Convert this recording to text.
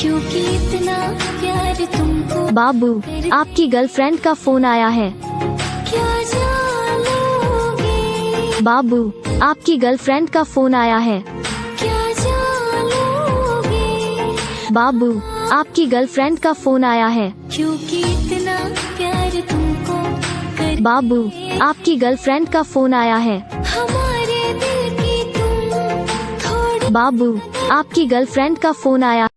क्योंकि इतना प्यार तुमको। बाबू, आपकी गर्लफ्रेंड का फोन आया है। क्या जानोगे? बाबू, आपकी गर्लफ्रेंड का फोन आया है। क्या जानोगे? बाबू, आपकी गर्लफ्रेंड का फोन आया है। क्योंकि इतना प्यार तुमको कर। बाबू, आपकी गर्लफ्रेंड का फोन आया है। हमारे दिल की तुम थोड़ी। बाबू, आपकी गर्लफ्रेंड का फोन आया